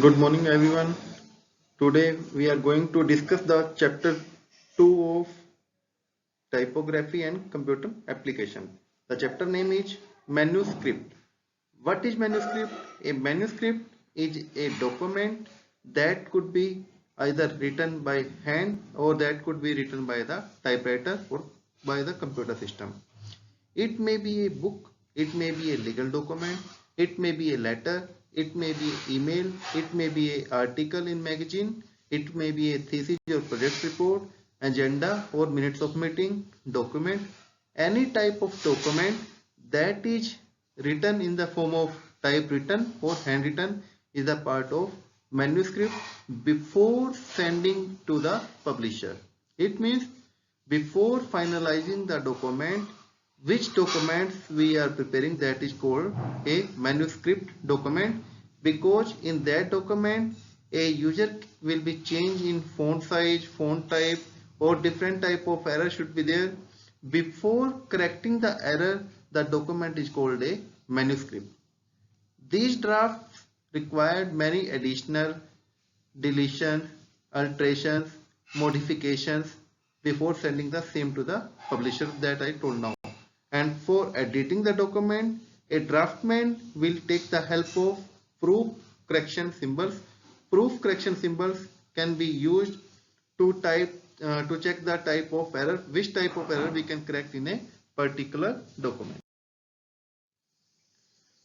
Good morning, everyone. Today we are going to discuss the chapter 2 of typography and computer application. The chapter name is manuscript. What is manuscript? A manuscript is a document that could be either written by hand or that could be written by the typewriter or by the computer system. It may be a book, it may be a legal document, it may be a letter, it may be email, it may be an article in magazine, it may be a thesis or project report, agenda or minutes of meeting, document, any type of document that is written in the form of typewritten or handwritten is a part of manuscript before sending to the publisher. It means before finalizing the document, which documents we are preparing, that is called a manuscript document, because in that document a user will be changed in font size, font type, or different type of error should be there. Before correcting the error, the document is called a manuscript. These drafts required many additional deletions, alterations, modifications before sending the same to the publisher that I told now. And for editing the document, a draftman will take the help of proof correction symbols. Proof correction symbols can be used to to check the type of error, which type of error we can correct in a particular document.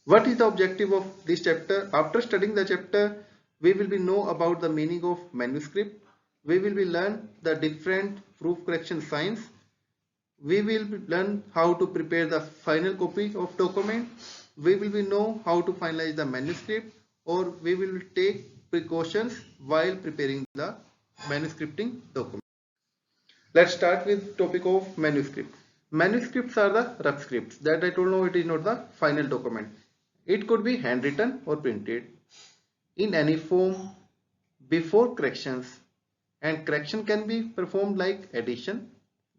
What is the objective of this chapter? After studying the chapter, we will be know about the meaning of manuscript. We will be learn the different proof correction signs. We will learn how to prepare the final copy of document. We will be know how to finalize the manuscript, or we will take precautions while preparing the manuscripting document. Let's start with topic of manuscript. Manuscripts are the rough scripts that I told you, it is not the final document. It could be handwritten or printed in any form before corrections, and correction can be performed like addition,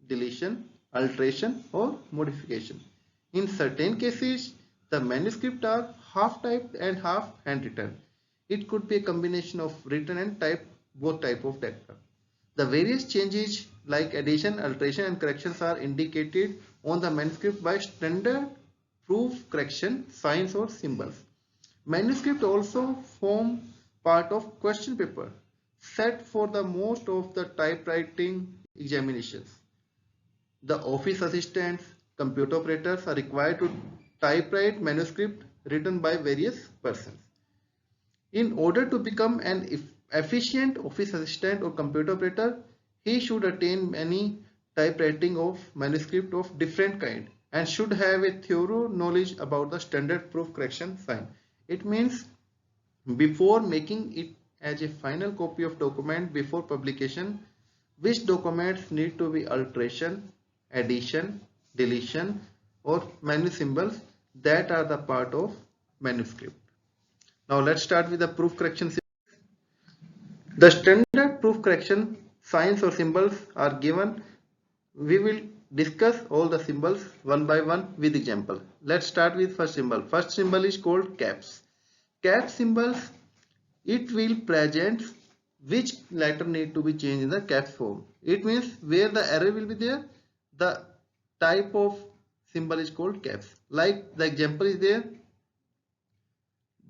deletion, alteration or modification. In certain cases, the manuscript are half typed and half handwritten. It could be a combination of written and typed, both type of data. The various changes like addition, alteration and corrections are indicated on the manuscript by standard proof correction signs or symbols. Manuscript also form part of question paper set for the most of the typewriting examinations. The office assistants, computer operators are required to typewrite manuscript written by various persons. In order to become an efficient office assistant or computer operator, he should attain many typewriting of manuscript of different kind and should have a thorough knowledge about the standard proof correction sign. It means before making it as a final copy of document before publication, which documents need to be alteration, addition, deletion or menu symbols that are the part of manuscript. Now let's start with the proof correction. The standard proof correction signs or symbols are given. We will discuss all the symbols one by one with example. Let's start with first symbol. First symbol is called caps. Cap symbols, it will present which letter need to be changed in the caps form. It means where the error will be there, the type of symbol is called caps. Like the example is there,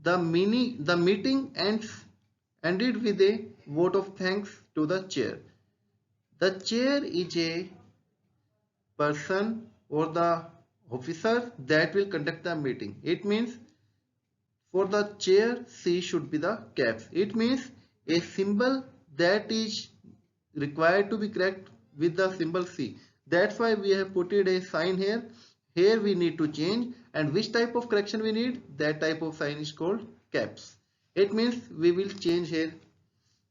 the meeting ended with a vote of thanks to the chair. The chair is a person or the officer that will conduct the meeting. It means for the chair, C should be the caps. It means a symbol that is required to be correct with the symbol C. That's why we have put it a sign here. Here we need to change, and which type of correction we need? That type of sign is called caps. It means we will change here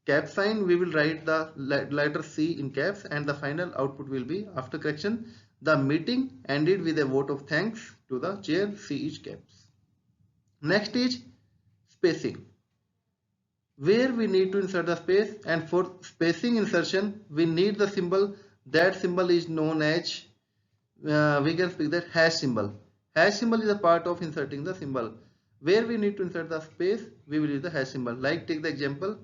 cap sign, we will write the letter C in caps, and the final output will be after correction. The meeting ended with a vote of thanks to the chair, C is caps. Next is spacing, where we need to insert the space, and for spacing insertion we need the symbol. That symbol is known as we can speak that hash symbol. Hash symbol is a part of inserting the symbol. Where we need to insert the space, we will use the hash symbol. Like take the example,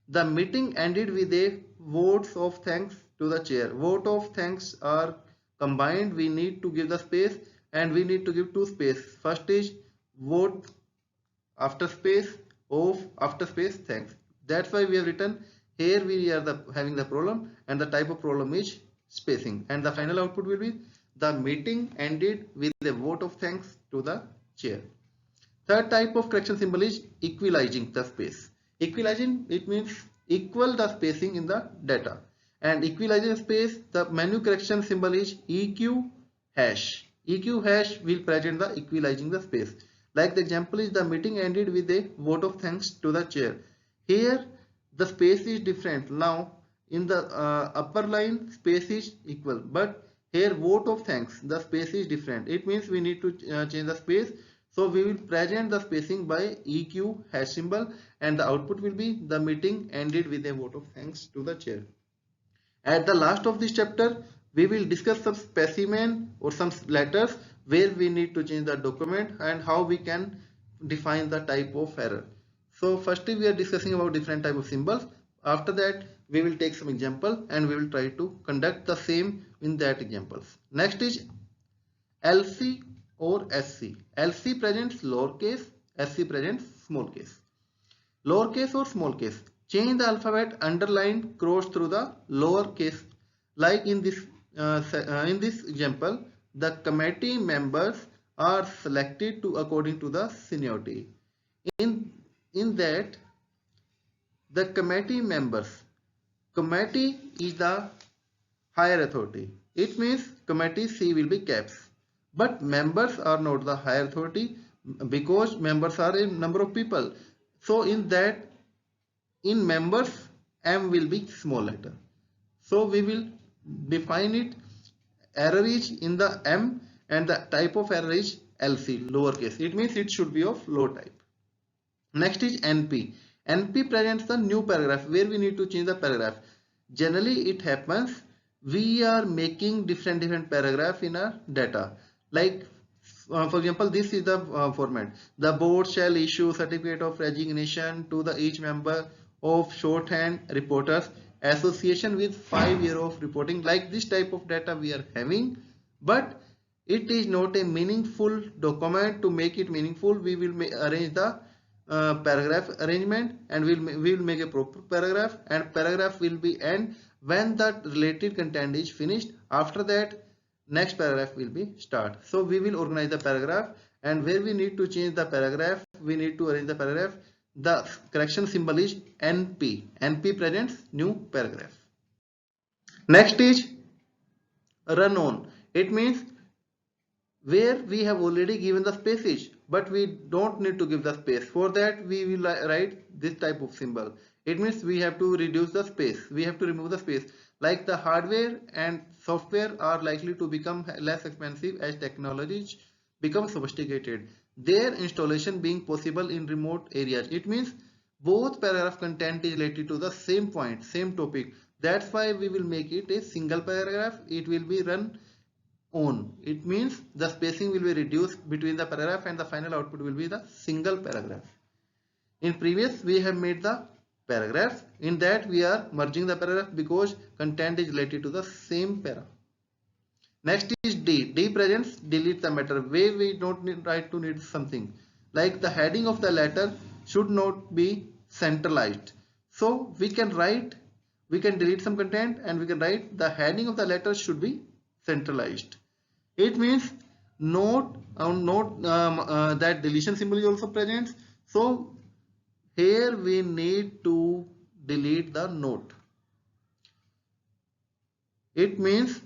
the meeting ended with a votes of thanks to the chair. Vote of thanks are combined. We need to give the space and we need to give two space. First is vote after space of after space thanks. That's why we have written here we are having the problem and the type of problem is spacing, and the final output will be the meeting ended with a vote of thanks to the chair. Third type of correction symbol is equalizing the space. Equalizing, it means equal the spacing in the data, and equalizing space, the menu correction symbol is EQ hash. EQ hash will present the equalizing the space. Like the example is the meeting ended with a vote of thanks to the chair. Here the space is different. Now in the upper line space is equal, but here vote of thanks the space is different. It means we need to change the space. So we will present the spacing by EQ hash symbol, and the output will be the meeting ended with a vote of thanks to the chair. At the last of this chapter, we will discuss some specimen or some letters where we need to change the document and how we can define the type of error. So firstly we are discussing about different type of symbols. After that we will take some example and we will try to conduct the same in that examples. Next is LC or SC. LC presents lowercase, SC presents small case. Lowercase or small case. Change the alphabet underlined cross through the lower case. Like in this example, the committee members are selected to according to the seniority. In that, the committee members, committee is the higher authority. It means committee C will be caps, but members are not the higher authority because members are a number of people. So in that, in members, M will be small letter. So we will define it. Error is in the M and the type of error is LC, lowercase. It means it should be of low type. Next is NP. NP presents the new paragraph where we need to change the paragraph. Generally it happens we are making different paragraph in our data. Like for example, this is the format. The board shall issue certificate of resignation to the each member of shorthand reporters association with 5 years of reporting. Like this type of data we are having, but it is not a meaningful document. To make it meaningful, we will arrange the paragraph arrangement, and we will make a proper paragraph, and paragraph will be end when the related content is finished. After that, next paragraph will be start. So we will organize the paragraph, and where we need to change the paragraph, we need to arrange the paragraph. The correction symbol is NP. NP presents new paragraph. Next is run on. It means where we have already given the spaces, but we don't need to give the space. For that we will write this type of symbol. It means we have to reduce the space. We have to remove the space. Like the hardware and software are likely to become less expensive as technologies become sophisticated, their installation being possible in remote areas. It means both paragraph content is related to the same point, same topic. That's why we will make it a single paragraph. It will be run on. It means the spacing will be reduced between the paragraph and the final output will be the single paragraph. In previous we have made the paragraph. In that we are merging the paragraph because content is related to the same para. Next is D. D presents delete the matter where we don't need right to need something. Like the heading of the letter should not be centralized. So we can write, we can delete some content and we can write the heading of the letter should be centralized. It means note that deletion symbol is also present. So here we need to delete the note. It means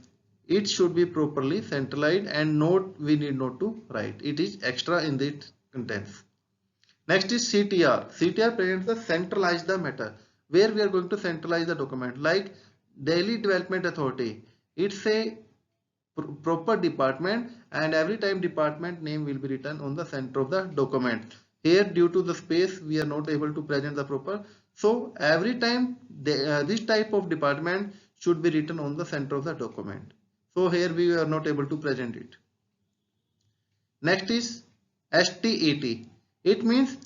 it should be properly centralized, and note we need not to write. It is extra in the contents. Next is CTR. CTR presents the centralize the matter where we are going to centralize the document. Like Delhi Development Authority. It's a proper department, and every time department name will be written on the center of the document. Here due to the space we are not able to present the proper. So every time this type of department should be written on the center of the document. So here we are not able to present it. Next is STET. It means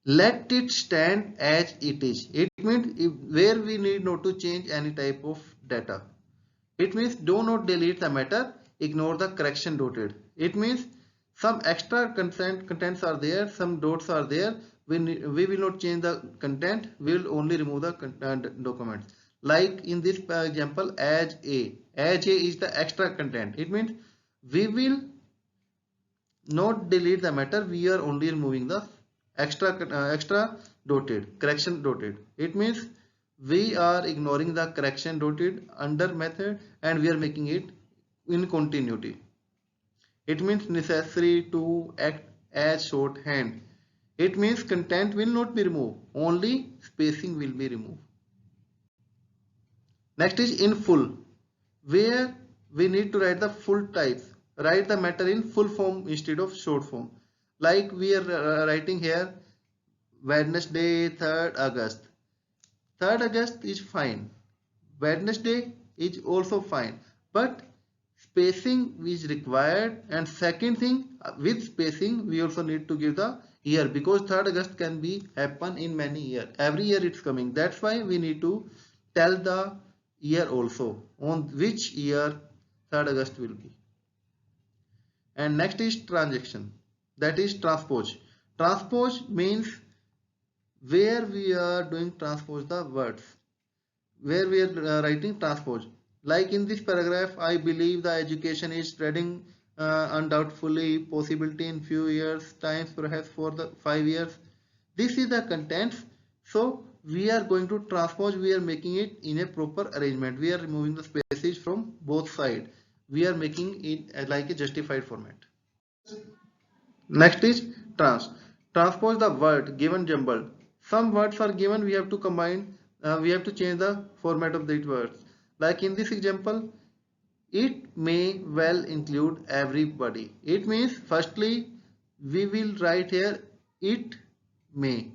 let it stand as it is. It means where we need not to change any type of data. It means do not delete the matter, ignore the correction dotted. It means some extra contents are there, some dots are there. We will not change the content, we will only remove the documents. Like in this example, as A. As A is the extra content. It means we will not delete the matter, we are only removing the extra dotted, correction dotted. It means we are ignoring the correction dotted under method and we are making it in continuity. It means necessary to act as shorthand. It means content will not be removed, only spacing will be removed. Next is in full, where we need to write the full types. Write the matter in full form instead of short form. Like we are writing here Wednesday 3rd August. 3rd August is fine. Wednesday is also fine. But spacing is required, and second thing, with spacing we also need to give the year, because 3rd August can be happen in many years. Every year it's coming. That's why we need to tell the year also, on which year 3rd August will be. And next is transaction, that is transpose. Transpose means where we are doing transpose the words, where we are writing transpose. Like in this paragraph, I believe the education is spreading undoubtedly, possibility in few years, times perhaps for the 5 years. This is the contents. So we are going to transpose, we are making it in a proper arrangement. We are removing the spaces from both sides. We are making it like a justified format. Next is transpose the word given jumbled. Some words are given, we have to combine, we have to change the format of these words. Like in this example, it may well include everybody. It means firstly we will write here it may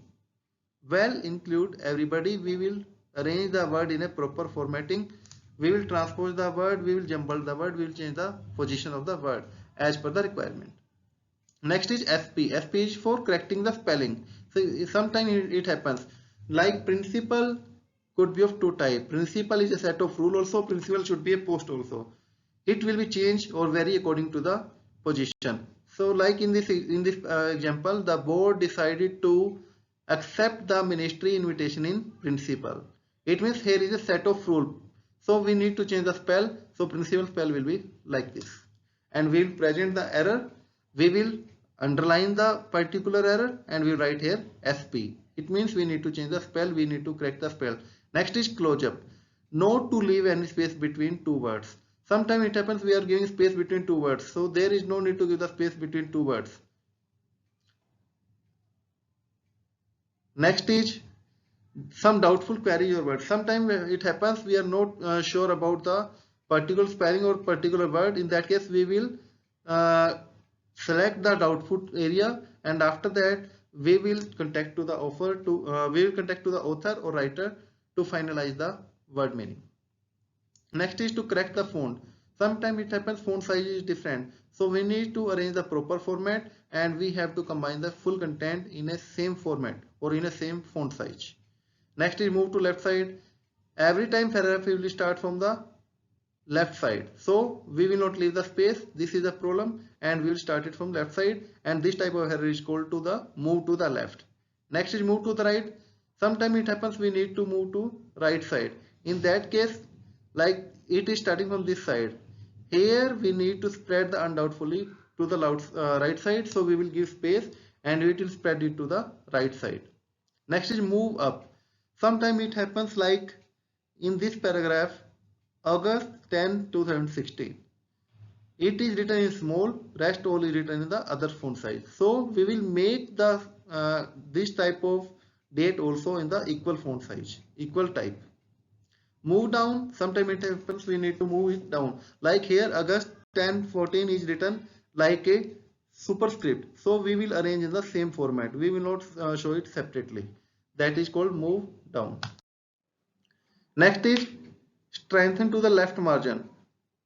well include everybody. We will arrange the word in a proper formatting. We will transpose the word, we will jumble the word, we will change the position of the word as per the requirement. Next is SP. SP is for correcting the spelling. So sometimes it happens. Like principal could be of two types. Principal is a set of rule also. Principal should be a post also. It will be changed or vary according to the position. So like in this example, the board decided to accept the ministry invitation in principal. It means here is a set of rule. So we need to change the spell. So principal spell will be like this. And we will present the error. We will underline the particular error and we write here SP. It means we need to change the spell, we need to correct the spell. Next is close up. Not to leave any space between two words. Sometimes it happens we are giving space between two words. So there is no need to give the space between two words. Next is some doubtful query or word. Sometimes it happens we are not sure about the particular spelling or particular word. In that case we will select the doubtful area, and after that we will contact to the author or writer to finalize the word meaning. Next is to correct the font. Sometimes it happens font size is different, so we need to arrange the proper format and we have to combine the full content in a same format or in a same font size. Next is move to left side. Every time paragraph will start from the left side, so we will not leave the space. This is the problem and we will start it from left side, and this type of error is called to the move to the left. Next is move to the right. Sometimes it happens we need to move to right side. In that case, like it is starting from this side, here we need to spread the undoubtedly to the right side, so we will give space and it will spread it to the right side. Next is move up. Sometimes it happens like in this paragraph, August 10, 2016. It is written in small, rest all is written in the other font size. So we will make the this type of date also in the equal font size, equal type. Move down. Sometimes it happens we need to move it down. Like here August 10, 14 is written like a superscript. So we will arrange in the same format. We will not show it separately. That is called move down. Next is strengthen to the left margin.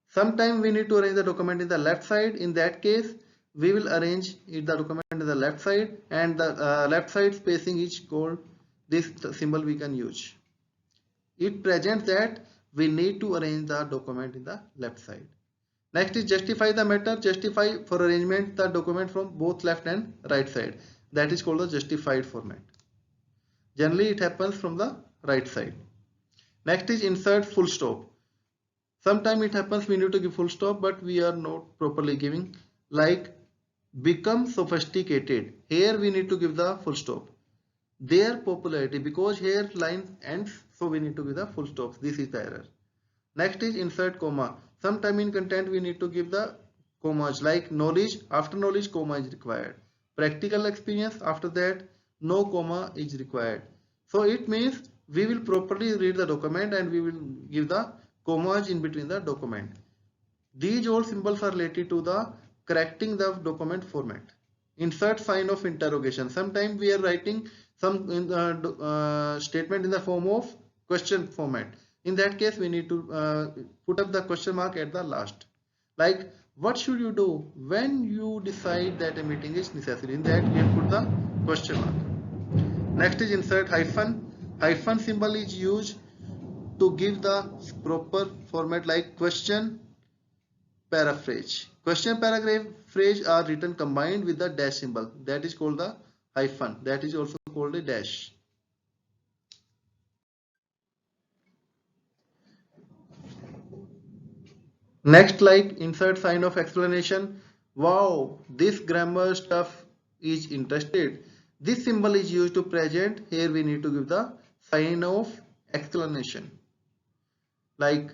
Sometimes we need to arrange the document in the left side. In that case, we will arrange the document in the left side, and the left side spacing is called this symbol we can use. It presents that we need to arrange the document in the left side. Next is justify the matter. Justify for arrangement the document from both left and right side. That is called the justified format. Generally it happens from the right side. Next is insert full stop. Sometimes it happens we need to give full stop, but we are not properly giving. Like become sophisticated. Here we need to give the full stop. Their popularity, because here line ends, so we need to give the full stops. This is the error. Next is insert comma. Sometime in content we need to give the commas, like knowledge, after knowledge comma is required. Practical experience, after that no comma is required. So it means we will properly read the document and we will give the commas in between the document. These all symbols are related to the correcting the document format. Insert sign of interrogation. Sometimes we are writing some statement in the form of question format. In that case we need to put up the question mark at the last. Like what should you do when you decide that a meeting is necessary? In that we put the question mark. Next is insert hyphen. Hyphen symbol is used to give the proper format, like question, paraphrase. Question, paragraph, phrase are written combined with the dash symbol. That is called the hyphen. That is also called a dash. Next, like insert sign of explanation. Wow, this grammar stuff is interested. This symbol is used to present. Here we need to give the sign of exclamation. Like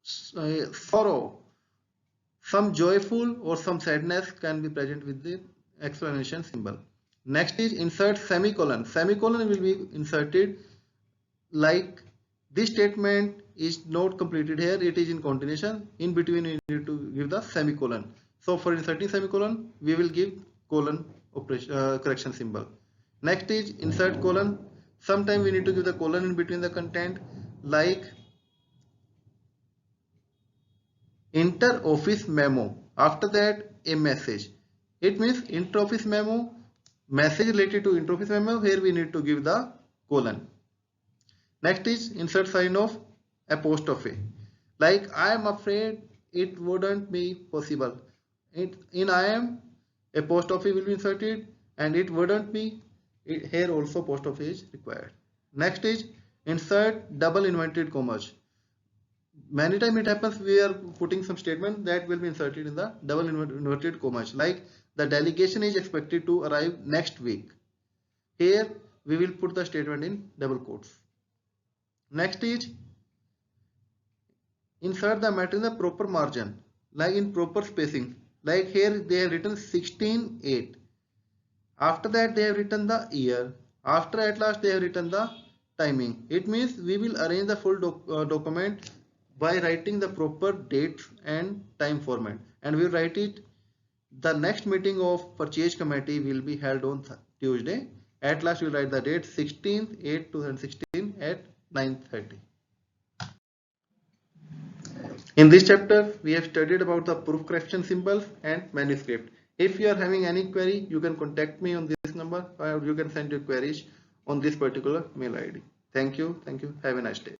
sorrow, some joyful or some sadness can be present with the explanation symbol. Next is insert semicolon. Semicolon will be inserted like this statement is not completed here, it is in continuation. In between we need to give the semicolon. So for inserting semicolon we will give colon operation correction symbol. Next is insert colon. Sometimes we need to give the colon in between the content, like inter office memo, after that a message. It means inter office memo, message related to inter office memo. Here we need to give the colon. Next is insert sign of apostrophe. Like I am afraid it wouldn't be possible. In I am, apostrophe will be inserted, and it wouldn't be. Here also apostrophe is required. Next is insert double inverted commas. Many times it happens we are putting some statement that will be inserted in the double inverted commas, like the delegation is expected to arrive next week. Here we will put the statement in double quotes. Next is insert the matter in the proper margin, like in proper spacing. Like here they have written 16:8. After that they have written the year. After at last they have written the timing. It means we will arrange the full document by writing the proper dates and time format, and we write it. The next meeting of purchase committee will be held on Tuesday. At last we write the date 16/8/2016 at 9:30. In this chapter we have studied about the proof correction symbols and manuscript. If you are having any query, you can contact me on this number, or you can send your queries on this particular mail ID. Thank you. Have a nice day.